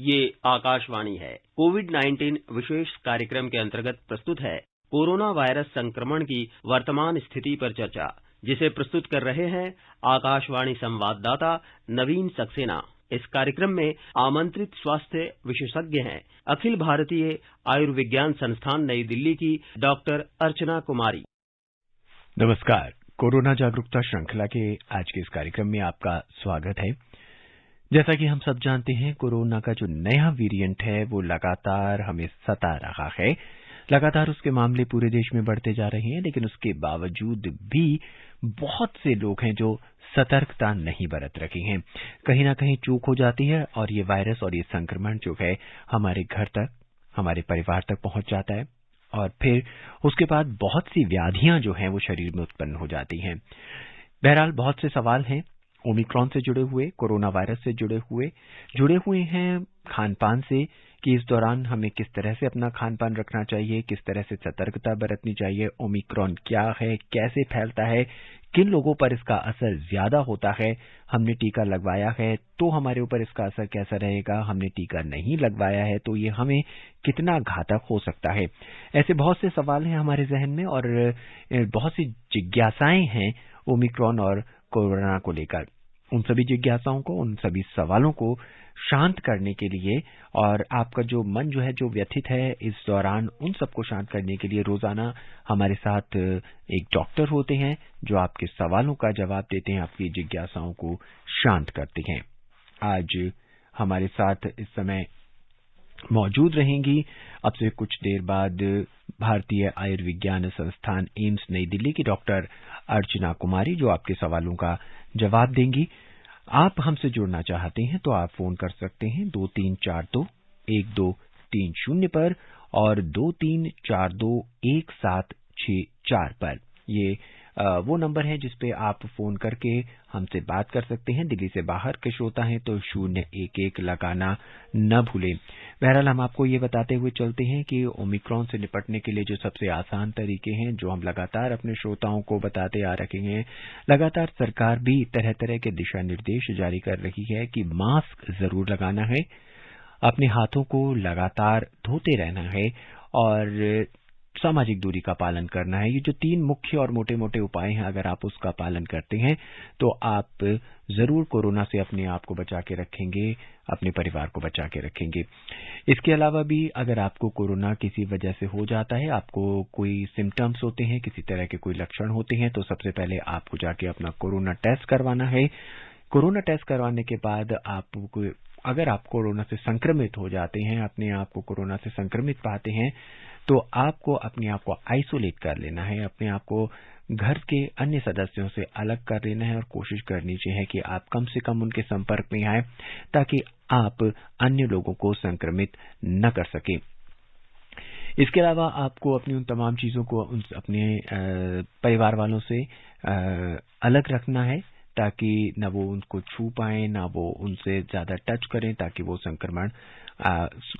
ये आकाशवाणी है। कोविड-19 विशेष कार्यक्रम के अंतर्गत प्रस्तुत है कोरोना वायरस संक्रमण की वर्तमान स्थिति पर चर्चा, जिसे प्रस्तुत कर रहे हैं आकाशवाणी संवाददाता नवीन सक्सेना। इस कार्यक्रम में आमंत्रित स्वास्थ्य विशेषज्ञ हैं अखिल भारतीय आयुर्विज्ञान संस्थान नई दिल्ली की डॉक्टर अर्चना कुमारी। नमस्कार। कोरोना जागरूकता श्रृंखला के आज के इस कार्यक्रम में आपका स्वागत है। जैसा कि हम सब जानते हैं, कोरोना का जो नया वेरिएंट है वो लगातार हमें सता रहा है। लगातार उसके मामले पूरे देश में बढ़ते जा रहे हैं, लेकिन उसके बावजूद भी बहुत से लोग हैं जो सतर्कता नहीं बरत रहे हैं। कहीं ना कहीं चूक हो जाती है और ये वायरस और ये संक्रमण जो है हमारे घर तक, हमारे परिवार तक पहुंच जाता है और फिर उसके बाद बहुत सी व्याधियां जो हैं वो शरीर में उत्पन्न हो जाती हैं। बहरहाल बहुत से सवाल हैं ओमिक्रॉन से जुड़े हुए, कोरोना वायरस से जुड़े हुए हैं खान पान से कि इस दौरान हमें किस तरह से अपना खान पान रखना चाहिए, किस तरह से सतर्कता बरतनी चाहिए, ओमिक्रॉन क्या है, कैसे फैलता है, किन लोगों पर इसका असर ज्यादा होता है, हमने टीका लगवाया है तो हमारे ऊपर इसका असर कैसा रहेगा, हमने टीका नहीं लगवाया है तो ये हमें कितना घातक हो सकता है। ऐसे बहुत से सवाल हैं हमारे जहन में और बहुत सी जिज्ञासाएं हैं ओमिक्रॉन और कोरोना को लेकर। उन सभी जिज्ञासाओं को, उन सभी सवालों को शांत करने के लिए और आपका जो मन जो है जो व्यथित है इस दौरान, उन सबको शांत करने के लिए रोजाना हमारे साथ एक डॉक्टर होते हैं जो आपके सवालों का जवाब देते हैं, आपकी जिज्ञासाओं को शांत करते हैं। आज हमारे साथ इस समय मौजूद रहेंगी अब से कुछ देर बाद भारतीय आयुर्विज्ञान संस्थान एम्स नई दिल्ली की डॉक्टर अर्चना कुमारी, जो आपके सवालों का जवाब देंगी। आप हमसे जुड़ना चाहते हैं तो आप फोन कर सकते हैं 2342-1230 पर और 2342-1764 पर। ये वो नंबर है जिसपे आप फोन करके हमसे बात कर सकते हैं। दिल्ली से बाहर के श्रोता हैं तो 011 लगाना न भूलें। बहरहाल हम आपको ये बताते हुए चलते हैं कि ओमिक्रॉन से निपटने के लिए जो सबसे आसान तरीके हैं, जो हम लगातार अपने श्रोताओं को बताते आ रहे हैं, लगातार सरकार भी तरह तरह के दिशा निर्देश जारी कर रही है कि मास्क जरूर लगाना है, अपने हाथों को लगातार धोते रहना है और सामाजिक दूरी का पालन करना है। ये जो 3 मुख्य और मोटे मोटे उपाय हैं, अगर आप उसका पालन करते हैं तो आप जरूर कोरोना से अपने आप को बचा के रखेंगे, अपने परिवार को बचा के रखेंगे। इसके अलावा भी अगर आपको कोरोना किसी वजह से हो जाता है, आपको कोई सिम्टम्स होते हैं, किसी तरह के कोई लक्षण होते हैं, तो सबसे पहले आपको जाके अपना कोरोना टेस्ट करवाना है। कोरोना टेस्ट करवाने के बाद अगर आप कोरोना से संक्रमित हो जाते हैं, अपने आप को कोरोना से संक्रमित पाते हैं, तो आपको अपने आप को आइसोलेट कर लेना है, अपने आप को घर के अन्य सदस्यों से अलग कर लेना है और कोशिश करनी चाहिए कि आप कम से कम उनके संपर्क में आए ताकि आप अन्य लोगों को संक्रमित न कर सकें। इसके अलावा आपको अपनी उन तमाम चीजों को अपने परिवार वालों से अलग रखना है ताकि न वो उनको छू पाए, न वो उनसे ज्यादा टच करें ताकि वो संक्रमण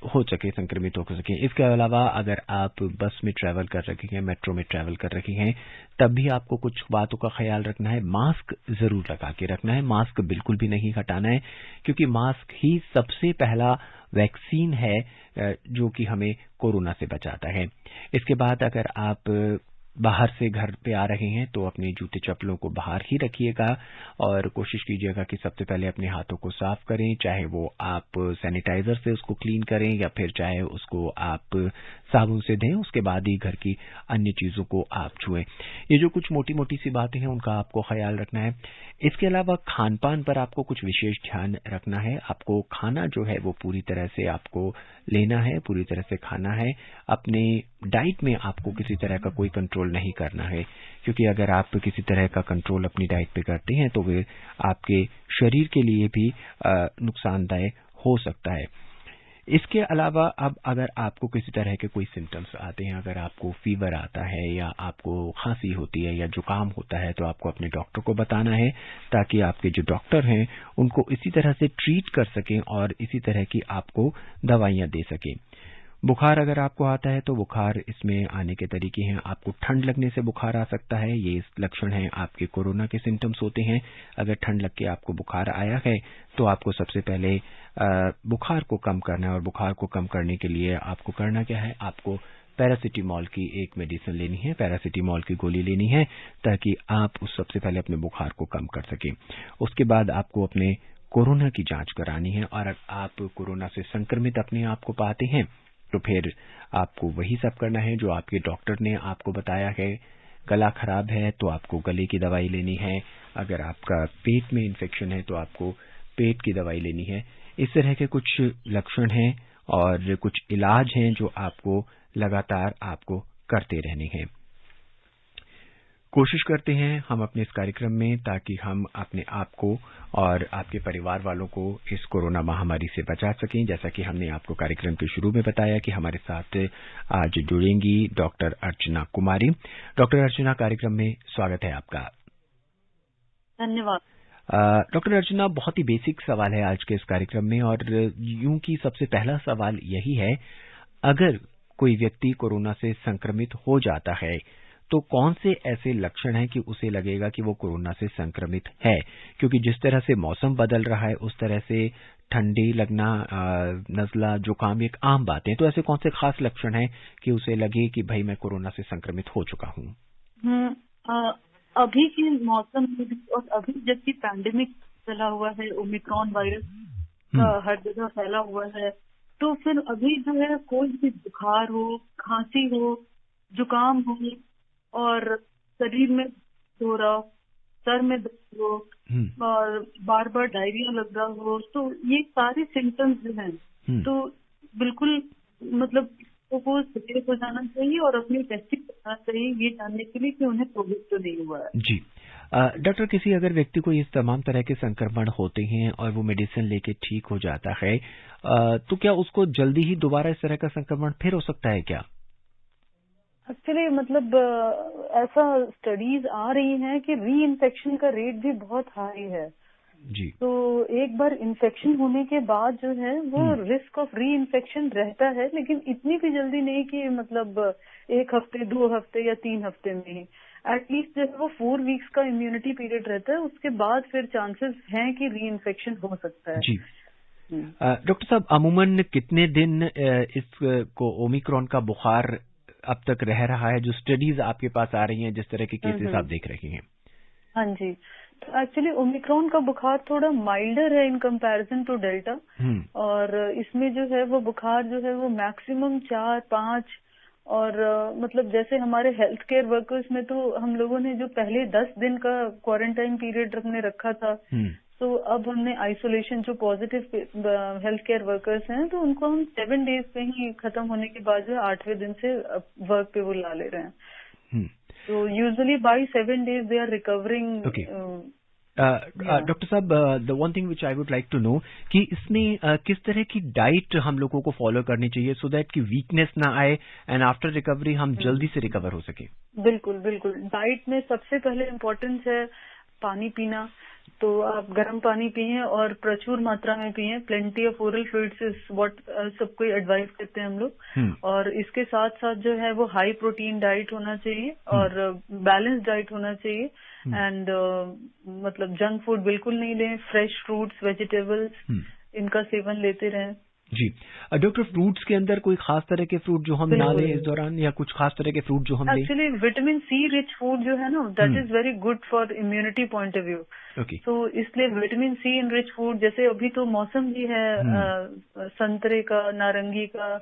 हो सके, संक्रमित हो सके। इसके अलावा अगर आप बस में ट्रैवल कर रहे हैं, मेट्रो में ट्रैवल कर रहे हैं, तब भी आपको कुछ बातों का ख्याल रखना है। मास्क जरूर लगा के रखना है, मास्क बिल्कुल भी नहीं हटाना है, क्योंकि मास्क ही सबसे पहला वैक्सीन है जो कि हमें कोरोना से बचाता है। इसके बाद अगर आप बाहर से घर पे आ रहे हैं तो अपने जूते चप्पलों को बाहर ही रखिएगा और कोशिश कीजिएगा कि सबसे पहले अपने हाथों को साफ करें, चाहे वो आप सैनिटाइजर से उसको क्लीन करें या फिर चाहे उसको आप साबुन से धोएं, उसके बाद ही घर की अन्य चीजों को आप छुएं। ये जो कुछ मोटी मोटी सी बातें हैं उनका आपको ख्याल रखना है। इसके अलावा खान पान पर आपको कुछ विशेष ध्यान रखना है। आपको खाना जो है वो पूरी तरह से आपको लेना है, पूरी तरह से खाना है। अपने डाइट में आपको किसी तरह का कोई कंट्रोल नहीं करना है, क्योंकि अगर आप किसी तरह का कंट्रोल अपनी डाइट पे करते हैं तो वे आपके शरीर के लिए भी नुकसानदायक हो सकता है। इसके अलावा अब अगर आपको किसी तरह के कोई सिम्टम्स आते हैं, अगर आपको फीवर आता है या आपको खांसी होती है या जुकाम होता है, तो आपको अपने डॉक्टर को बताना है ताकि आपके जो डॉक्टर हैं उनको इसी तरह से ट्रीट कर सकें और इसी तरह की आपको दवाइयां दे सकें। बुखार अगर आपको आता है तो बुखार इसमें आने के तरीके हैं। आपको ठंड लगने से बुखार आ सकता है, ये लक्षण हैं आपके कोरोना के सिम्टम्स होते हैं। अगर ठंड लग के आपको बुखार आया है तो आपको सबसे पहले बुखार को कम करना है, और बुखार को कम करने के लिए आपको करना क्या है, आपको पैरासिटामोल की एक मेडिसिन लेनी है, पैरासिटामोल की गोली लेनी है, ताकि आप उस सबसे पहले अपने बुखार को कम कर सकें। उसके बाद आपको अपने कोरोना की जांच करानी है, और अगर आप कोरोना से संक्रमित अपने आप को पाते हैं तो फिर आपको वही सब करना है जो आपके डॉक्टर ने आपको बताया है। गला खराब है तो आपको गले की दवाई लेनी है, अगर आपका पेट में इन्फेक्शन है तो आपको पेट की दवाई लेनी है। इस तरह के कुछ लक्षण हैं और कुछ इलाज हैं जो आपको लगातार आपको करते रहने हैं। कोशिश करते हैं हम अपने इस कार्यक्रम में, ताकि हम अपने आप को और आपके परिवार वालों को इस कोरोना महामारी से बचा सकें। जैसा कि हमने आपको कार्यक्रम के शुरू में बताया कि हमारे साथ आज जुड़ेंगी डॉक्टर अर्चना कुमारी। डॉक्टर अर्चना, कार्यक्रम में स्वागत है आपका। धन्यवाद। डॉक्टर अर्चना, बहुत ही बेसिक सवाल है आज के इस कार्यक्रम में, और यूं की सबसे पहला सवाल यही है, अगर कोई व्यक्ति कोरोना से संक्रमित हो जाता है तो कौन से ऐसे लक्षण हैं कि उसे लगेगा कि वो कोरोना से संक्रमित है? क्योंकि जिस तरह से मौसम बदल रहा है उस तरह से ठंडी लगना, नजला, जुकाम एक आम बात है, तो ऐसे कौन से खास लक्षण हैं कि उसे लगे कि भाई मैं कोरोना से संक्रमित हो चुका हूँ? अभी के मौसम में भी, और अभी जबकि पैंडेमिक चला हुआ है, ओमिक्रॉन वायरस का हर जगह फैला हुआ है, तो फिर अभी जो है कोई भी बुखार हो, खांसी हो, जुकाम हो, और शरीर में हो रहा, सर में दर्द हो, और बार बार डायरिया लग रहा हो, तो ये सारे सिम्टम्स जो हैं, तो बिल्कुल मतलब को सचेत हो जाना चाहिए और अपनी टेस्टिंग करना चाहिए, ये जानने के लिए कि उन्हें कोविड तो नहीं हुआ है। जी डॉक्टर, किसी अगर व्यक्ति को इस तमाम तरह के संक्रमण होते हैं और वो मेडिसिन लेके ठीक हो जाता है, तो क्या उसको जल्दी ही दोबारा इस तरह का संक्रमण फिर हो सकता है क्या? एक्चुअली मतलब ऐसा स्टडीज आ रही हैं कि री इन्फेक्शन का रेट भी बहुत हाई है जी। तो एक बार इन्फेक्शन होने के बाद जो है वो रिस्क ऑफ री इन्फेक्शन रहता है, लेकिन इतनी भी जल्दी नहीं कि मतलब 1 हफ्ते 2 हफ्ते या 3 हफ्ते में ही। एटलीस्ट जैसे वो 4 वीक्स का इम्यूनिटी पीरियड रहता है, उसके बाद फिर चांसेस हैं कि री इन्फेक्शन हो सकता है। जी डॉक्टर साहब, अमूमन कितने दिन इसको ओमिक्रॉन का बुखार अब तक रह रहा है, जो स्टडीज आपके पास आ रही हैं, जिस तरह के केसेस आप देख रहे हैं? हाँ जी, तो एक्चुअली ओमिक्रॉन का बुखार थोड़ा माइल्डर है इन कंपैरिजन टू डेल्टा, और इसमें जो है वो बुखार जो है वो मैक्सिमम 4-5, और मतलब जैसे हमारे हेल्थ केयर वर्कर्स में तो हम लोगों ने जो पहले 10 दिन का क्वारंटाइन पीरियड हमने रखा था, तो अब हमने आइसोलेशन, जो पॉजिटिव हेल्थ केयर वर्कर्स हैं तो उनको हम 7 डेज पे ही खत्म होने के बाद जो 8वें दिन से वर्क पे वो ला ले रहे हैं। तो usually by 7 days they are recovering. Doctor साहब, the one thing which I would like to know कि इसमें किस तरह की डाइट हम लोगों को फॉलो करनी चाहिए सो दैट कि वीकनेस ना आए एंड आफ्टर रिकवरी हम जल्दी से रिकवर हो सके? बिल्कुल बिल्कुल, डाइट में सबसे पहले इम्पोर्टेंस है पानी पीना। तो आप गर्म पानी पिए और प्रचुर मात्रा में पिए। Plenty of oral fluids is what सबको एडवाइस करते हैं हम लोग। और इसके साथ साथ जो है वो हाई प्रोटीन डाइट होना चाहिए और बैलेंस डाइट होना चाहिए। एंड मतलब जंक फूड बिल्कुल नहीं लें, फ्रेश फ्रूट्स, वेजिटेबल्स इनका सेवन लेते रहें। जी डॉक्टर, फ्रूट्स के अंदर कोई खास तरह के फ्रूट जो हम ना लें इस दौरान, या कुछ खास तरह के फ्रूट जो हम लें? Actually vitamin C rich food जो है ना, that is very good for immunity point of view. तो इसलिए vitamin C in rich food, जैसे अभी तो मौसम भी है संतरे का, नारंगी का,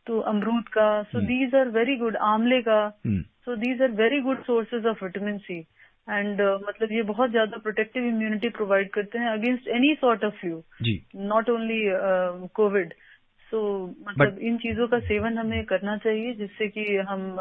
तो अमरूद का, so these are very good, आंवले का, so these are very good sources of vitamin C. And मतलब ये बहुत ज्यादा प्रोटेक्टिव इम्यूनिटी प्रोवाइड करते हैं against any sort of flu, not only COVID. So मतलब इन चीजों का सेवन हमें करना चाहिए जिससे कि हम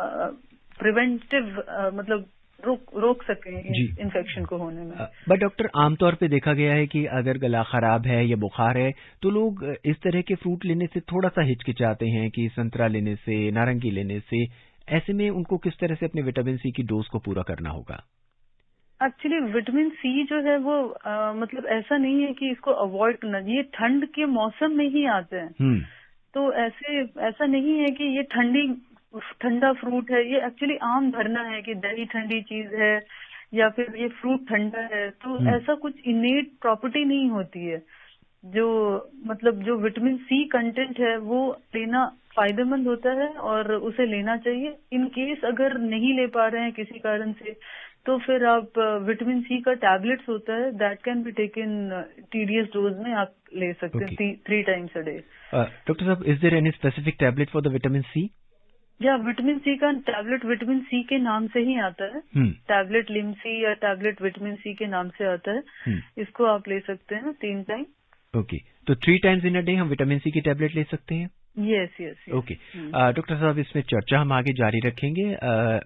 प्रिवेंटिव मतलब रोक सकें इन्फेक्शन को होने में। बट डॉक्टर, आमतौर पे देखा गया है कि अगर गला खराब है या बुखार है तो लोग इस तरह के फ्रूट लेने से थोड़ा सा हिचकिचाते हैं कि संतरा लेने से, नारंगी लेने से। ऐसे में उनको किस तरह से अपने विटामिन सी की डोज को पूरा करना होगा? एक्चुअली विटामिन सी जो है वो मतलब ऐसा नहीं है कि इसको अवॉइड करना, ये ठंड के मौसम में ही आते हैं। तो ऐसा नहीं है कि ये ठंडा फ्रूट है, ये एक्चुअली आम धरना है कि दही ठंडी चीज है या फिर ये फ्रूट ठंडा है। तो ऐसा कुछ इनेट प्रॉपर्टी नहीं होती है। जो विटामिन सी कंटेंट है वो लेना फायदेमंद होता है और उसे लेना चाहिए। इन केस अगर नहीं ले पा रहे हैं किसी कारण से, तो फिर आप विटामिन सी का टैबलेट्स होता है, that can be taken TDS dose में आप ले सकते हैं 3 times a day। डॉक्टर साहब, is there any specific tablet for the vitamin C? या विटामिन सी का टैबलेट विटामिन सी के नाम से ही आता है। टैबलेट लिमसी या टैबलेट विटामिन सी के नाम से आता है। इसको आप ले सकते हैं 3 टाइम। ओके, तो 3 times in a day हम विटामिन सी की टैबलेट ले सकते हैं? यस। ओके डॉक्टर साहब, इसमें चर्चा हम आगे जारी रखेंगे।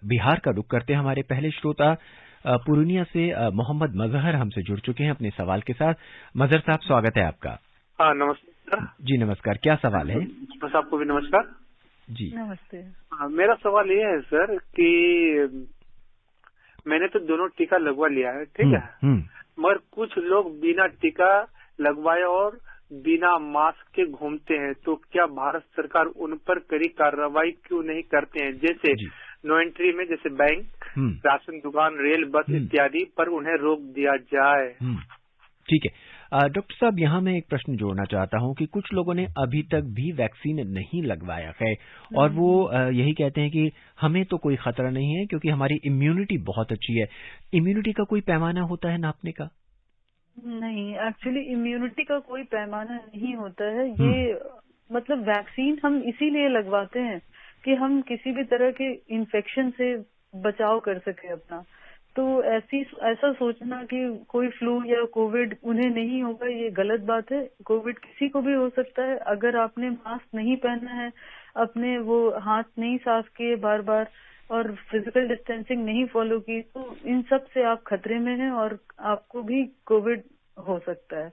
बिहार का रुख करते हैं। हमारे पहले श्रोता पूर्णिया से मोहम्मद मजहर हमसे जुड़ चुके हैं अपने सवाल के साथ। मजहर साहब, स्वागत है आपका। हाँ, नमस्कार जी। नमस्कार, क्या सवाल है? बस आपको भी नमस्कार जी। नमस्ते। मेरा सवाल ये है सर कि मैंने तो दोनों टीका लगवा लिया है, ठीक है, मगर कुछ लोग बिना टीका लगवाए और बिना मास्क के घूमते हैं, तो क्या भारत सरकार उन पर कड़ी कार्रवाई क्यों नहीं करते हैं? जैसे नो एंट्री में, जैसे बैंक, राशन दुकान, रेल, बस इत्यादि पर उन्हें रोक दिया जाए। ठीक है डॉक्टर साहब, यहाँ मैं एक प्रश्न जोड़ना चाहता हूँ कि कुछ लोगों ने अभी तक भी वैक्सीन नहीं लगवाया है और वो यही कहते हैं कि हमें तो कोई खतरा नहीं है क्योंकि हमारी इम्यूनिटी बहुत अच्छी है। इम्यूनिटी का कोई पैमाना होता है नापने का? नहीं, एक्चुअली इम्यूनिटी का कोई पैमाना नहीं होता है। ये मतलब वैक्सीन हम इसीलिए लगवाते हैं कि हम किसी भी तरह के इन्फेक्शन से बचाव कर सके अपना। तो ऐसा सोचना कि कोई फ्लू या कोविड उन्हें नहीं होगा, ये गलत बात है। कोविड किसी को भी हो सकता है। अगर आपने मास्क नहीं पहना है, अपने वो हाथ नहीं साफ किए बार बार और फिजिकल डिस्टेंसिंग नहीं फॉलो की, तो इन सब से आप खतरे में हैं और आपको भी कोविड हो सकता है।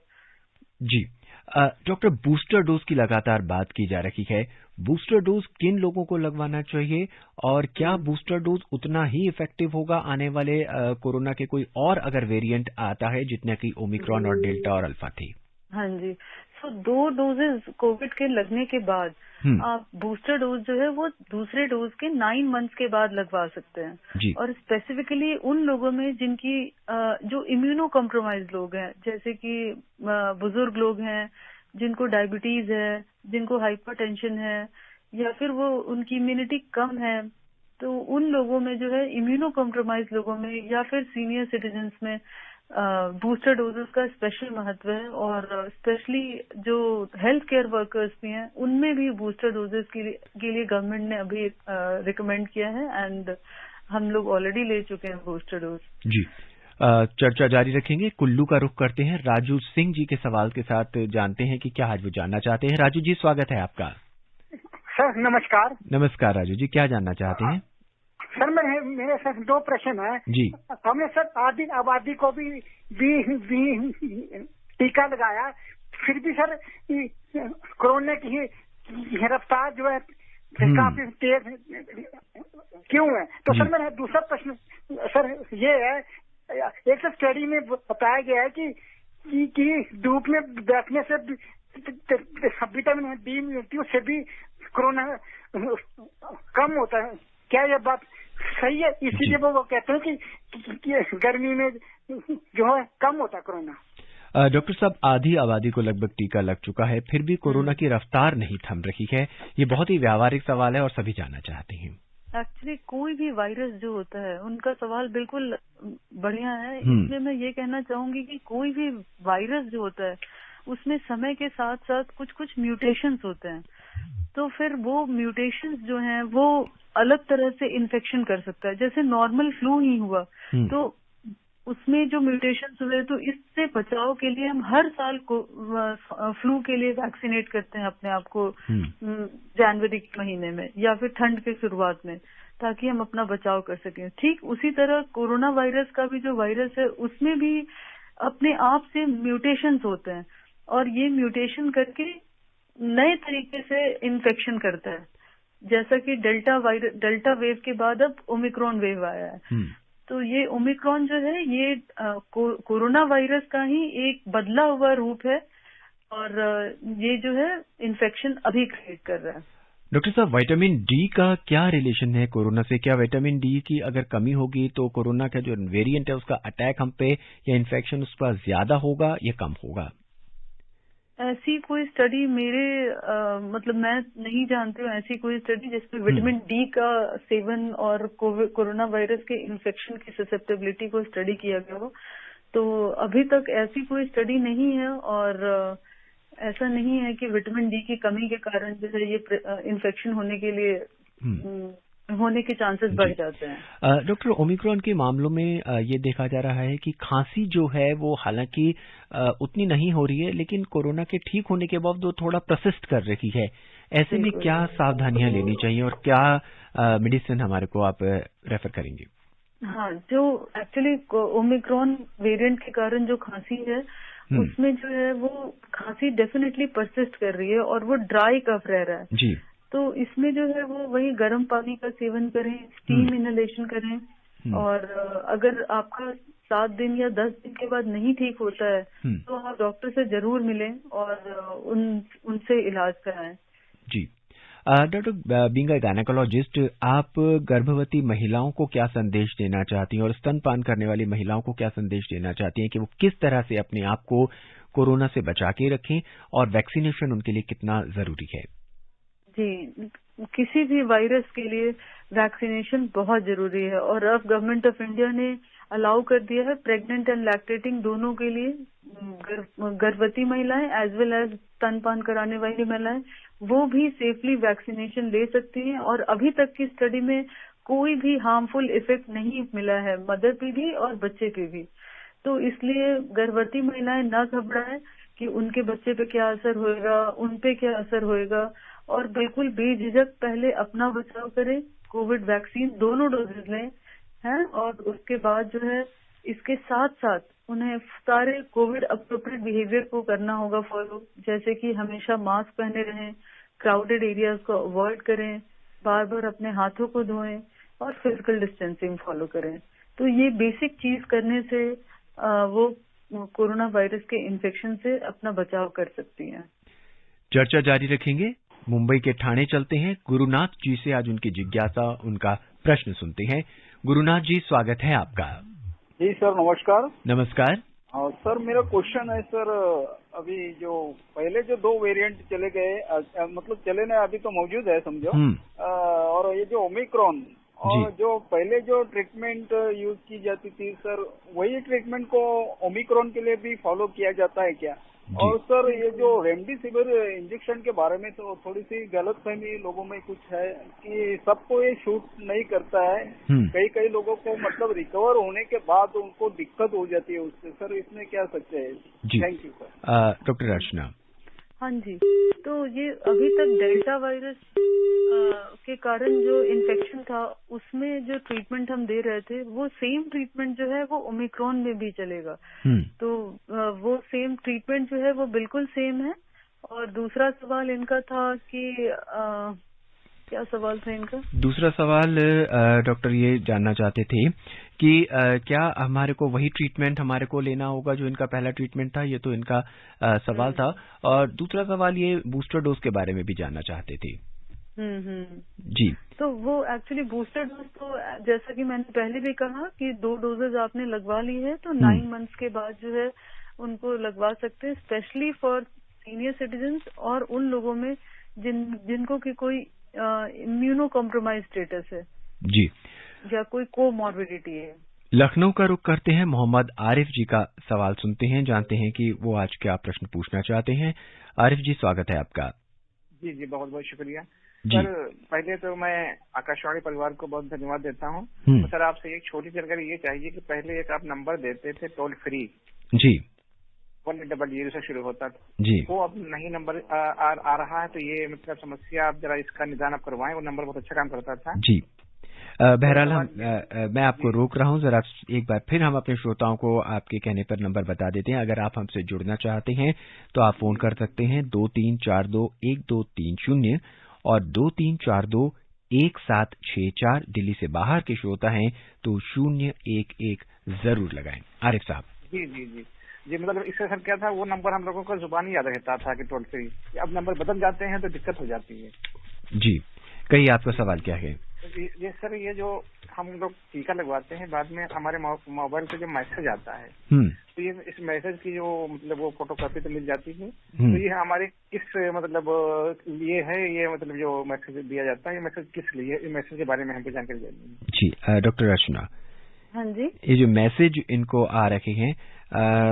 जी डॉक्टर, बूस्टर डोज की लगातार बात की जा रही है। बूस्टर डोज किन लोगों को लगवाना चाहिए और क्या बूस्टर डोज उतना ही इफेक्टिव होगा आने वाले कोरोना के कोई और अगर वेरिएंट आता है जितने की ओमिक्रॉन और डेल्टा और अल्फा थी? हाँ जी, तो 2 डोजेज कोविड के लगने के बाद आप बूस्टर डोज जो है वो दूसरे डोज के 9 months के बाद लगवा सकते हैं। और स्पेसिफिकली उन लोगों में जिनकी जो इम्यूनो कॉम्प्रोमाइज लोग हैं, जैसे कि बुजुर्ग लोग हैं, जिनको डायबिटीज है, जिनको हाइपरटेंशन है या फिर वो उनकी इम्यूनिटी कम है, तो उन लोगों में जो है इम्यूनो कॉम्प्रोमाइज लोगों में या फिर सीनियर सिटीजन्स में बूस्टर डोजेस का स्पेशल महत्व है। और स्पेशली जो हेल्थ केयर वर्कर्स भी हैं, उनमें भी बूस्टर डोजेस के लिए गवर्नमेंट ने अभी रिकमेंड किया है एंड हम लोग ऑलरेडी ले चुके हैं बूस्टर डोज। जी चर्चा जारी रखेंगे। कुल्लू का रुख करते हैं, राजू सिंह जी के सवाल के साथ जानते हैं कि क्या आज वो जानना चाहते हैं। राजू जी, स्वागत है आपका। सर नमस्कार। नमस्कार राजू जी, क्या जानना चाहते हैं? सर मेरे सर 2 प्रश्न है जी। हमने सर आधी आबादी को भी टीका लगाया, फिर भी सर कोरोना की रफ्तार जो है काफी तेज क्यों है? तो सर मेरा दूसरा प्रश्न सर ये है, एक तो स्टडी में बताया गया है कि धूप में बैठने से विटामिन डी मिलती है, उससे भी कोरोना कम होता है। क्या यह बात सही है? इसीलिए वो कहते हैं कि गर्मी में जो है कम होता है कोरोना। डॉक्टर साहब, आधी आबादी को लगभग टीका लग चुका है, फिर भी कोरोना की रफ्तार नहीं थम रही है। ये बहुत ही व्यावहारिक सवाल है और सभी जानना चाहते हैं। एक्चुअली कोई भी वायरस जो होता है, उनका सवाल बिल्कुल बढ़िया है। इसमें मैं ये कहना चाहूंगी कि कोई भी वायरस जो होता है उसमें समय के साथ साथ कुछ म्यूटेशंस होते हैं, तो फिर वो म्यूटेशंस जो हैं वो अलग तरह से इन्फेक्शन कर सकता है। जैसे नॉर्मल फ्लू ही हुआ तो उसमें जो म्यूटेशंस हुए, तो इससे बचाव के लिए हम हर साल फ्लू के लिए वैक्सीनेट करते हैं अपने आप को जनवरी के महीने में या फिर ठंड के शुरुआत में, ताकि हम अपना बचाव कर सकें। ठीक उसी तरह कोरोना वायरस का भी जो वायरस है उसमें भी अपने आप से म्यूटेशंस होते हैं और ये म्यूटेशन करके नए तरीके से इन्फेक्शन करता है। जैसा कि डेल्टा वेव के बाद अब ओमिक्रॉन वेव आया है, तो ये ओमिक्रॉन जो है ये कोरोना वायरस का ही एक बदला हुआ रूप है और ये जो है इन्फेक्शन अभी क्रिएट कर रहा है। डॉक्टर साहब, विटामिन डी का क्या रिलेशन है कोरोना से? क्या विटामिन डी की अगर कमी होगी तो कोरोना का जो वेरिएंट है उसका अटैक हम पे या इन्फेक्शन उस पर ज्यादा होगा या कम होगा? ऐसी कोई स्टडी मेरे मतलब मैं नहीं जानती हूँ ऐसी कोई स्टडी जिसमें विटामिन डी का सेवन और कोरोना वायरस के इन्फेक्शन की ससेप्टेबिलिटी को स्टडी किया गया हो। तो अभी तक ऐसी कोई स्टडी नहीं है और ऐसा नहीं है कि विटामिन डी की कमी के कारण जो है ये इन्फेक्शन होने के लिए होने के चांसेस बढ़ जाते हैं। डॉक्टर, ओमिक्रॉन के मामलों में ये देखा जा रहा है कि खांसी जो है वो हालांकि उतनी नहीं हो रही है, लेकिन कोरोना के ठीक होने के बाद वो थोड़ा परसिस्ट कर रही है। ऐसे में क्या सावधानियां लेनी चाहिए और क्या मेडिसिन हमारे को आप रेफर करेंगे? हाँ, जो एक्चुअली ओमिक्रॉन वेरिएंट के कारण जो खांसी है उसमें जो है वो खांसी डेफिनेटली परसिस्ट कर रही है और वो ड्राई कफ रह रहा है जी। तो इसमें जो है वो वही गर्म पानी का सेवन करें, स्टीम इनहेलेशन करें और अगर आपका 7 दिन या 10 दिन के बाद नहीं ठीक होता है तो आप डॉक्टर से जरूर मिलें और उनसे इलाज कराएं। जी। डॉक्टर, बीइंग अ गायनेकोलॉजिस्ट, आप गर्भवती महिलाओं को क्या संदेश देना चाहती हैं और स्तनपान करने वाली महिलाओं को क्या संदेश देना चाहती हैं कि वो किस तरह से अपने आप को कोरोना से बचा के रखें और वैक्सीनेशन उनके लिए कितना जरूरी है? जी, किसी भी वायरस के लिए वैक्सीनेशन बहुत जरूरी है और अब गवर्नमेंट ऑफ इंडिया ने अलाउ कर दिया है प्रेग्नेंट एंड लैक्टेटिंग दोनों के लिए, गर्भवती महिलाएं एज वेल एज स्तनपान कराने वाली महिलाएं वो भी सेफली वैक्सीनेशन ले सकती हैं और अभी तक की स्टडी में कोई भी हार्मफुल इफेक्ट नहीं मिला है मदर पे भी और बच्चे पे भी। तो इसलिए गर्भवती महिलाएं ना घबराएं कि उनके बच्चे पे क्या असर होएगा, उन पे क्या असर होएगा और बिल्कुल बेझिझक पहले अपना बचाव करें, कोविड वैक्सीन दोनों डोजेज लें हैं और उसके बाद जो है इसके साथ साथ उन्हें सारे कोविड अप्रोप्रिएट बिहेवियर को करना होगा फॉलो, जैसे कि हमेशा मास्क पहने रहें, क्राउडेड एरियाज को अवॉइड करें, बार बार अपने हाथों को धोएं और फिजिकल डिस्टेंसिंग फॉलो करें। तो ये बेसिक चीज करने से वो कोरोना वायरस के इन्फेक्शन से अपना बचाव कर सकती हैं। चर्चा जारी रखेंगे। मुंबई के ठाणे चलते हैं। गुरुनाथ जी से आज उनकी जिज्ञासा, उनका प्रश्न सुनते हैं। गुरुनाथ जी, स्वागत है आपका। जी सर, नमस्कार। नमस्कार। सर, मेरा क्वेश्चन है सर, अभी जो पहले जो 2 वेरिएंट चले गए, मतलब चले नहीं, अभी तो मौजूद है समझो, और ये जो ओमिक्रॉन और जो पहले जो ट्रीटमेंट यूज की जाती थी सर, वही ट्रीटमेंट को ओमिक्रॉन के लिए भी फॉलो किया जाता है क्या? और सर, ये जो रेमडेसिविर इंजेक्शन के बारे में तो थोड़ी सी गलतफहमी लोगों में कुछ है कि सबको ये शूट नहीं करता है, कई लोगों को मतलब रिकवर होने के बाद उनको दिक्कत हो जाती है उससे। सर, इसमें क्या सच है? Thank you sir. डॉक्टर अर्चना। हाँ जी, तो ये अभी तक डेल्टा वायरस के कारण जो इन्फेक्शन था उसमें जो ट्रीटमेंट हम दे रहे थे वो सेम ट्रीटमेंट जो है वो ओमिक्रॉन में भी चलेगा। तो वो सेम ट्रीटमेंट जो है वो बिल्कुल सेम है। और दूसरा सवाल इनका था कि क्या सवाल था इनका? दूसरा सवाल डॉक्टर ये जानना चाहते थे कि क्या हमारे को वही ट्रीटमेंट हमारे को लेना होगा जो इनका पहला ट्रीटमेंट था? ये तो इनका सवाल था। और दूसरा सवाल ये बूस्टर डोज के बारे में भी जानना चाहते थे। जी। तो वो एक्चुअली बूस्टर डोज तो जैसा कि मैंने पहले भी कहा कि 2 डोजेज आपने लगवा ली है तो 9 मंथ्स के बाद जो है उनको लगवा सकते हैं, स्पेशली फॉर सीनियर सिटीजन्स और उन लोगों में जिनको की कोई इम्यूनो कॉम्प्रोमाइज स्टेटस है जी या कोई कोमॉर्बिडिटी है। लखनऊ का रुख करते हैं। मोहम्मद आरिफ जी का सवाल सुनते हैं, जानते हैं कि वो आज क्या प्रश्न पूछना चाहते हैं। आरिफ जी, स्वागत है आपका। जी, बहुत बहुत शुक्रिया सर। पहले तो मैं आकाशवाणी परिवार को बहुत धन्यवाद देता हूँ। तो सर, आपसे एक छोटी जानकारी ये चाहिए कि पहले एक आप नंबर देते थे टोल फ्री जी, 100 से शुरू होता था जी, वो अब नहीं नंबर आ रहा है। तो ये मतलब समस्या, आप जरा इसका निदान आप करवाएं। वो नंबर बहुत अच्छा काम करता था जी। बहरहाल मैं आपको रोक रहा हूं, जरा एक बार फिर हम अपने श्रोताओं को आपके कहने पर नंबर बता देते हैं। अगर आप हमसे जुड़ना चाहते हैं तो आप फोन कर सकते हैं 23421230 और 23421764। दिल्ली से बाहर के श्रोता हैं तो 011 जरूर लगाएं। आरिफ साहब। जी जी जी जी मतलब इससे सर क्या था, वो नंबर हम लोगों को जुबानी याद रहता था कि टोल फ्री, अब नंबर बदल जाते हैं तो दिक्कत हो जाती है। जी, कहिए आपका सवाल क्या है? ये सर, ये जो हम लोग टीका लगवाते हैं, बाद में हमारे मोबाइल पे जो मैसेज आता है, तो ये इस मैसेज की जो मतलब वो फोटोकॉपी तो मिल जाती है, तो ये हमारे किस मतलब लिए है, ये मतलब जो मैसेज दिया जाता है, ये मैसेज किस लिए, इस मैसेज के बारे में हमको जानकारी देनी है। जी डॉक्टर अर्चना, हाँ जी, ये जो मैसेज इनको आ रखे हैं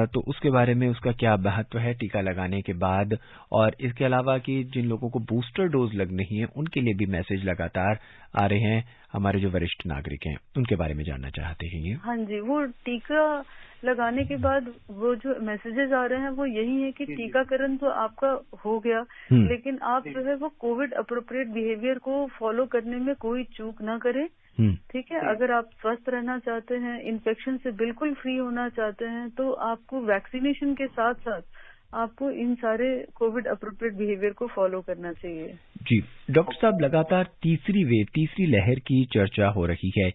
तो उसके बारे में उसका क्या महत्व है टीका लगाने के बाद, और इसके अलावा कि जिन लोगों को बूस्टर डोज लगनी है उनके लिए भी मैसेज लगातार आ रहे हैं, हमारे जो वरिष्ठ नागरिक हैं उनके बारे में जानना चाहते हैं ये। हाँ जी, वो टीका लगाने के बाद वो जो मैसेजेस आ रहे हैं वो यही है कि टीकाकरण तो आपका हो गया, लेकिन आप जो है वो कोविड अप्रोप्रिएट बिहेवियर को फॉलो करने में कोई चूक ना करें। ठीक है, अगर आप स्वस्थ रहना चाहते हैं, इन्फेक्शन से बिल्कुल फ्री होना चाहते हैं, तो आपको वैक्सीनेशन के साथ साथ आपको इन सारे कोविड अप्रोप्रिएट बिहेवियर को फॉलो करना चाहिए। जी डॉक्टर साहब, लगातार तीसरी लहर की चर्चा हो रही है।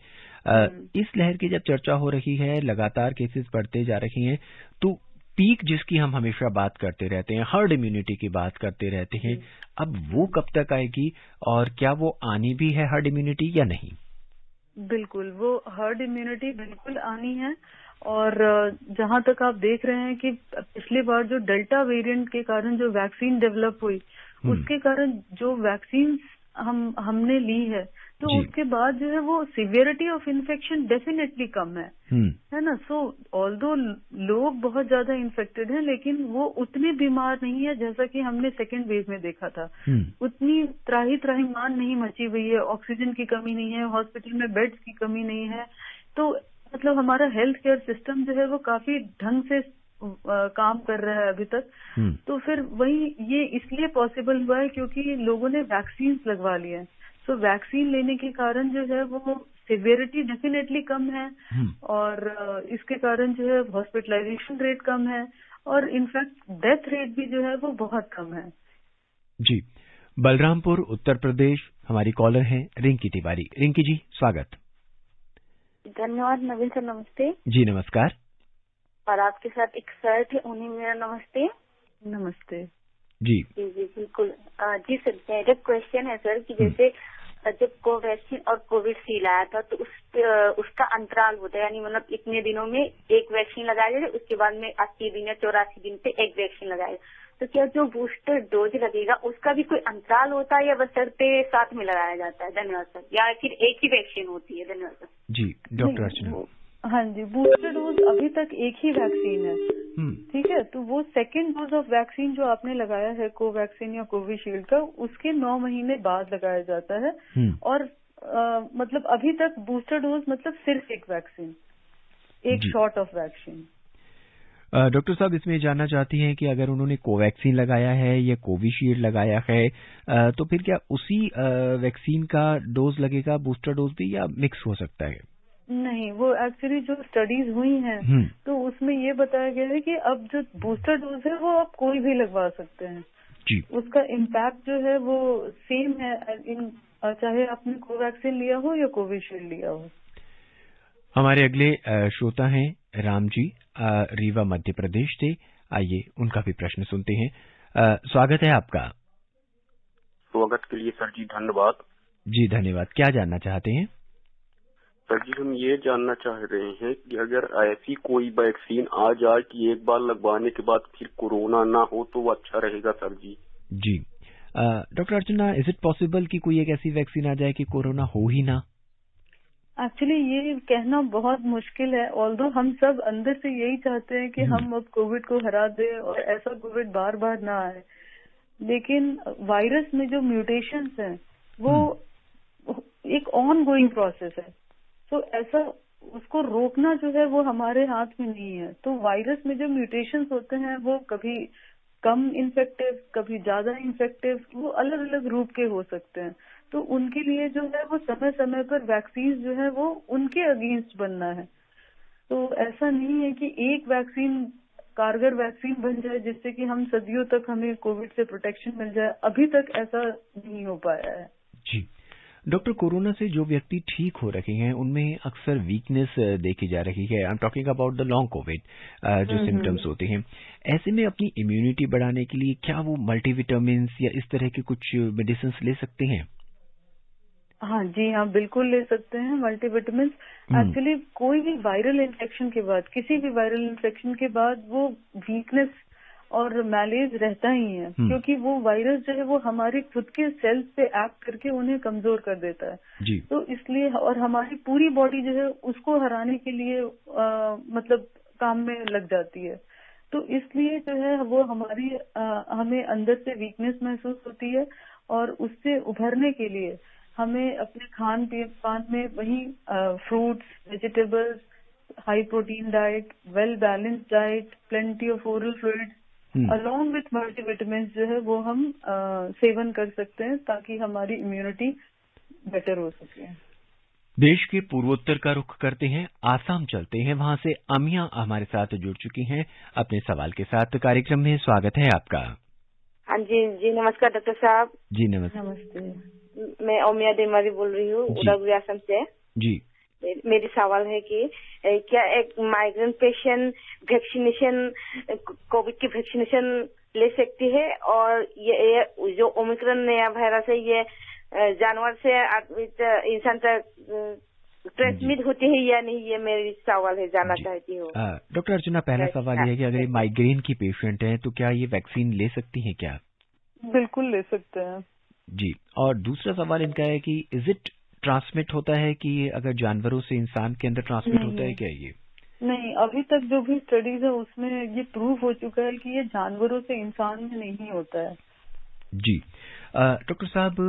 इस लहर की जब चर्चा हो रही है, लगातार केसेस बढ़ते जा रहे हैं, तो पीक जिसकी हम हमेशा बात करते रहते हैं, हर्ड इम्यूनिटी की बात करते रहते हैं, अब वो कब तक आएगी और क्या वो आनी भी है हर्ड इम्यूनिटी या नहीं? बिल्कुल, वो हर्ड इम्यूनिटी बिल्कुल आनी है। और जहां तक आप देख रहे हैं कि पिछली बार जो डेल्टा वेरिएंट के कारण जो वैक्सीन डेवलप हुई, उसके कारण जो वैक्सीन हमने ली है, तो उसके बाद जो है वो severity of infection definitely come है ना। सो ऑल्दो लोग बहुत ज्यादा इन्फेक्टेड हैं, लेकिन वो उतने बीमार नहीं है जैसा कि हमने सेकेंड वेव में देखा था। उतनी त्राहिमाम नहीं मची हुई है, ऑक्सीजन की कमी नहीं है, हॉस्पिटल में बेड्स की कमी नहीं है। तो मतलब हमारा हेल्थ केयर सिस्टम जो है वो काफी ढंग से काम कर रहा है अभी तक। तो फिर वही ये इसलिए पॉसिबल हुआ है क्योंकि लोगों ने वैक्सीन लगवा लिए हैं। सो वैक्सीन लेने के कारण जो है वो सिवियरिटी डेफिनेटली कम है, और इसके कारण जो है हॉस्पिटलाइजेशन रेट कम है, और इनफैक्ट डेथ रेट भी जो है वो बहुत कम है। जी, बलरामपुर उत्तर प्रदेश, हमारी कॉलर हैं रिंकी तिवारी। रिंकी जी, स्वागत। धन्यवाद नवीन सर, नमस्ते। जी नमस्कार। और आपके साथ एक सर थे, उन्हें मेरा नमस्ते। नमस्ते जी जी जी बिल्कुल। जी सर, मेरा क्वेश्चन है सर कि जैसे जब कोवैक्सीन और कोविशील्ड आया था तो उसका अंतराल होता है, यानी मतलब इतने दिनों में एक वैक्सीन लगाया जाए, उसके बाद में 80 दिन या 84 दिन पे एक वैक्सीन लगाया, तो क्या जो बूस्टर डोज लगेगा उसका भी कोई अंतराल होता है या बशर्ते साथ में लगाया जाता है? धन्यवाद सर। या फिर एक ही वैक्सीन होती है? धन्यवाद सर। जी डॉक्टर अर्चना। हाँ जी, बूस्टर डोज अभी तक एक ही वैक्सीन है। ठीक है, तो वो सेकेंड डोज ऑफ वैक्सीन जो आपने लगाया है कोवैक्सीन या कोविशील्ड का, उसके 9 महीने बाद लगाया जाता है। और मतलब अभी तक बूस्टर डोज मतलब सिर्फ एक वैक्सीन, एक शॉट ऑफ वैक्सीन। डॉक्टर साहब, इसमें जानना चाहती हैं कि अगर उन्होंने कोवैक्सीन लगाया है या कोविशील्ड लगाया है तो फिर क्या उसी वैक्सीन का डोज लगेगा, बूस्टर डोज भी, या मिक्स हो सकता है? नहीं, वो एक्चुअली जो स्टडीज हुई हैं तो उसमें ये बताया गया है कि अब जो बूस्टर डोज है वो आप कोई भी लगवा सकते हैं जी। उसका इम्पैक्ट जो है वो सेम है, चाहे आपने कोवैक्सीन लिया हो या कोविशील्ड लिया हो। हमारे अगले श्रोता हैं राम जी, रीवा मध्य प्रदेश से। आइए उनका भी प्रश्न सुनते हैं। स्वागत है आपका। स्वागत के लिए सर जी धन्यवाद। जी धन्यवाद। क्या जानना चाहते हैं? सर जी, हम ये जानना चाह रहे हैं कि अगर ऐसी कोई वैक्सीन आ जाए कि एक बार लगवाने के बाद फिर कोरोना ना हो तो वो अच्छा रहेगा सर जी। जी doctor Archana, is it possible कि कोई एक ऐसी वैक्सीन आ जाए कि कोरोना हो ही ना? एक्चुअली ये कहना बहुत मुश्किल है, ऑल्दो हम सब अंदर से यही चाहते हैं कि हम अब कोविड को हरा दें और ऐसा कोविड बार बार ना आए, लेकिन वायरस में जो म्यूटेशंस हैं वो एक ऑन गोइंग प्रोसेस है। तो ऐसा उसको रोकना जो है वो हमारे हाथ में नहीं है। तो वायरस में जो म्यूटेशंस होते हैं वो कभी कम इन्फेक्टिव, कभी ज्यादा इन्फेक्टिव, वो अलग अलग रूप के हो सकते हैं। तो उनके लिए जो है वो समय समय पर वैक्सीन जो है वो उनके अगेंस्ट बनना है। तो ऐसा नहीं है कि एक वैक्सीन कारगर वैक्सीन बन जाए जिससे कि हम सदियों तक हमें कोविड से प्रोटेक्शन मिल जाए। अभी तक ऐसा नहीं हो पाया है। जी डॉक्टर, कोरोना से जो व्यक्ति ठीक हो रहे हैं उनमें अक्सर वीकनेस देखी जा रही है। I am talking about the long Covid, जो सिम्टम्स होते हैं। ऐसे में अपनी इम्यूनिटी बढ़ाने के लिए क्या वो मल्टीविटामिन या इस तरह के कुछ मेडिसिन ले सकते हैं? हाँ जी, हाँ बिल्कुल ले सकते हैं मल्टीविटामिन। एक्चुअली कोई भी वायरल इन्फेक्शन के बाद, किसी भी वायरल इन्फेक्शन के बाद वो वीकनेस और मैलेज रहता ही है, क्योंकि वो वायरस जो है वो हमारे खुद के सेल्स पे एक्ट करके उन्हें कमजोर कर देता है जी। तो इसलिए, और हमारी पूरी बॉडी जो है उसको हराने के लिए मतलब काम में लग जाती है। तो इसलिए जो है वो हमारी हमें अंदर से वीकनेस महसूस होती है, और उससे उभरने के लिए हमें अपने खान पान में वही fruits, vegetables, high protein diet, well balanced diet, plenty of oral fluids along with multivitamin जो है वो हम सेवन कर सकते हैं, ताकि हमारी इम्यूनिटी बेटर हो सके। देश के पूर्वोत्तर का रुख करते हैं, आसाम चलते हैं। वहां से अमिया हमारे साथ जुड़ चुकी हैं अपने सवाल के साथ। कार्यक्रम में स्वागत है आपका। हाँ जी जी, नमस्कार डॉक्टर साहब। जी नमस्ते। नमस्ते, मैं ओमिया देमारी बोल रही हूँ उदयपुर असम से। जी, मेरी सवाल है कि क्या एक माइग्रेन पेशेंट वैक्सीनेशन, कोविड की वैक्सीनेशन ले सकती है, और ये जो ओमिक्रॉन नया वायरस है ये जानवर से इंसान तक ट्रांसमिट होती है या नहीं, ये मेरी सवाल है, जानना चाहती हूँ। डॉक्टर अर्चना, पहला सवाल ये है कि अगर ये माइग्रेन की पेशेंट है तो क्या ये वैक्सीन ले सकती है क्या? बिल्कुल ले सकते हैं जी। और दूसरा सवाल इनका है कि इज इट ट्रांसमिट होता है कि अगर जानवरों से इंसान के अंदर ट्रांसमिट होता है क्या ये? नहीं, अभी तक जो भी स्टडीज है उसमें ये प्रूव हो चुका है कि ये जानवरों से इंसान में नहीं होता है। जी। डॉक्टर साहब,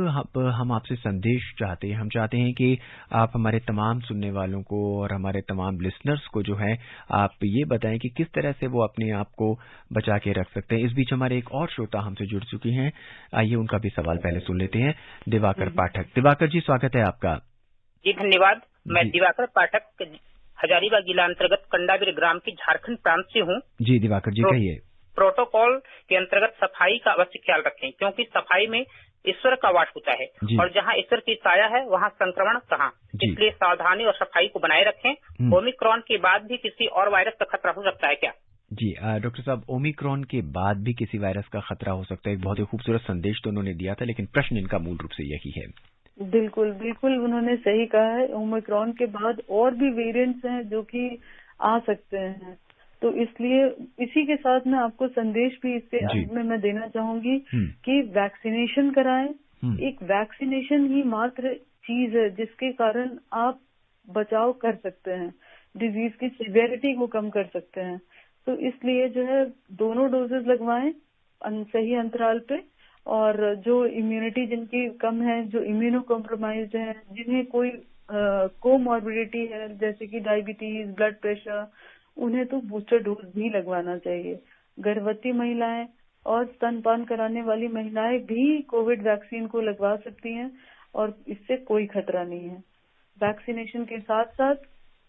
हम आपसे संदेश चाहते हैं। हम चाहते हैं कि आप हमारे तमाम सुनने वालों को और हमारे तमाम लिसनर्स को जो है आप ये बताएं कि किस तरह से वो अपने आप को बचा के रख सकते हैं। इस बीच हमारे एक और श्रोता हमसे जुड़ चुकी हैं, आइए उनका भी सवाल पहले सुन लेते हैं। दिवाकर पाठक। दिवाकर जी, स्वागत है आपका। जी धन्यवाद। मैं दिवाकर पाठक हजारीबाग जिला अंतर्गत कंडावीर ग्राम की झारखंड प्रांत से हूँ। जी दिवाकर जी, कहिए। प्रोटोकॉल के अंतर्गत सफाई का अवश्य ख्याल रखें, क्योंकि सफाई में ईश्वर का वास होता है, और जहाँ ईश्वर की छाया है वहाँ संक्रमण कहाँ। इसलिए सावधानी और सफाई को बनाए रखें। ओमिक्रॉन के बाद भी किसी और वायरस का खतरा हो सकता है क्या? जी डॉक्टर साहब, ओमिक्रॉन के बाद भी किसी वायरस का खतरा हो सकता है। एक बहुत ही खूबसूरत संदेश तो उन्होंने दिया था, लेकिन प्रश्न इनका मूल रूप से यही है। बिल्कुल बिल्कुल, उन्होंने सही कहा है। ओमिक्रॉन के बाद और भी वेरिएंट्स हैं जो कि आ सकते हैं, तो इसलिए इसी के साथ मैं आपको संदेश भी इसके अंत में मैं देना चाहूंगी कि वैक्सीनेशन कराएं। एक वैक्सीनेशन ही मात्र चीज है जिसके कारण आप बचाव कर सकते हैं, डिजीज की सिवियरिटी को कम कर सकते हैं। तो इसलिए जो है दोनों डोजेस लगवाएं सही अंतराल पे, और जो इम्यूनिटी जिनकी कम है, जो इम्यूनो कॉम्प्रोमाइज्ड है, जिन्हें कोई कोमॉर्बिडिटी है जैसे कि डायबिटीज, ब्लड प्रेशर, उन्हें तो बूस्टर डोज भी लगवाना चाहिए। गर्भवती महिलाएं और स्तनपान कराने वाली महिलाएं भी कोविड वैक्सीन को लगवा सकती हैं, और इससे कोई खतरा नहीं है। वैक्सीनेशन के साथ साथ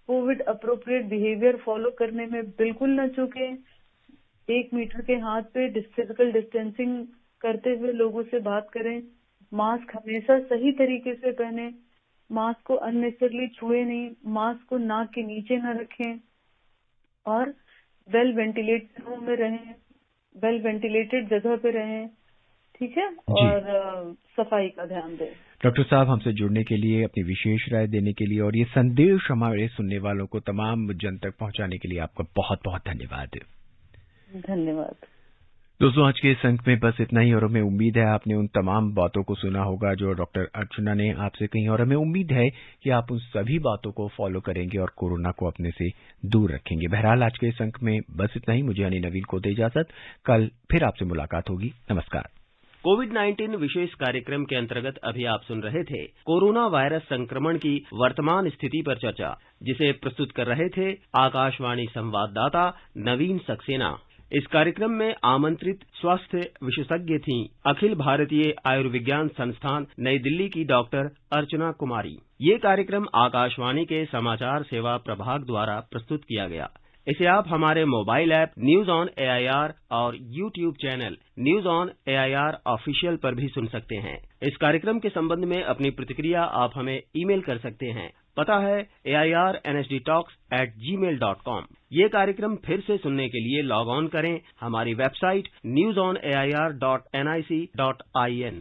कोविड अप्रोप्रिएट बिहेवियर फॉलो करने में बिल्कुल न चूकें। 1 मीटर के हाथ पे फिजिकल डिस्टेंसिंग करते हुए लोगों से बात करें। मास्क हमेशा सही तरीके से पहने, मास्क को अननेसेसरली छुए नहीं, मास्क को नाक के नीचे न रखें, और वेल वेंटिलेटेड रूम में रहें, वेल वेंटिलेटेड जगह पे रहें, ठीक है, और सफाई का ध्यान दें। डॉक्टर साहब, हमसे जुड़ने के लिए, अपनी विशेष राय देने के लिए, और ये संदेश हमारे सुनने वालों को तमाम जन तक पहुंचाने के लिए आपका बहुत बहुत धन्यवाद। धन्यवाद दोस्तों, आज के इस अंक में बस इतना ही, और हमें उम्मीद है आपने उन तमाम बातों को सुना होगा जो डॉक्टर अर्चना ने आपसे कही, और हमें उम्मीद है कि आप उन सभी बातों को फॉलो करेंगे और कोरोना को अपने से दूर रखेंगे। बहरहाल, आज के इस अंक में बस इतना ही। मुझे यानी नवीन को दे इजाजत। कल फिर आपसे मुलाकात होगी। नमस्कार। कोविड-19 विशेष कार्यक्रम के अंतर्गत अभी आप सुन रहे थे कोरोना वायरस संक्रमण की वर्तमान स्थिति पर चर्चा, जिसे प्रस्तुत कर रहे थे आकाशवाणी संवाददाता नवीन सक्सेना। इस कार्यक्रम में आमंत्रित स्वास्थ्य विशेषज्ञ थीं अखिल भारतीय आयुर्विज्ञान संस्थान नई दिल्ली की डॉक्टर अर्चना कुमारी। ये कार्यक्रम आकाशवाणी के समाचार सेवा प्रभाग द्वारा प्रस्तुत किया गया। इसे आप हमारे mobile app news on AIR और YouTube channel news on AIR official पर भी सुन सकते हैं। इस कार्यक्रम के संबंध में अपनी प्रतिक्रिया आप हमें ईमेल कर सकते हैं। पता है AIRNSDTalks@gmail.com। ये कार्यक्रम फिर से सुनने के लिए लॉग ऑन करें हमारी वेबसाइट newsonair.nic.in।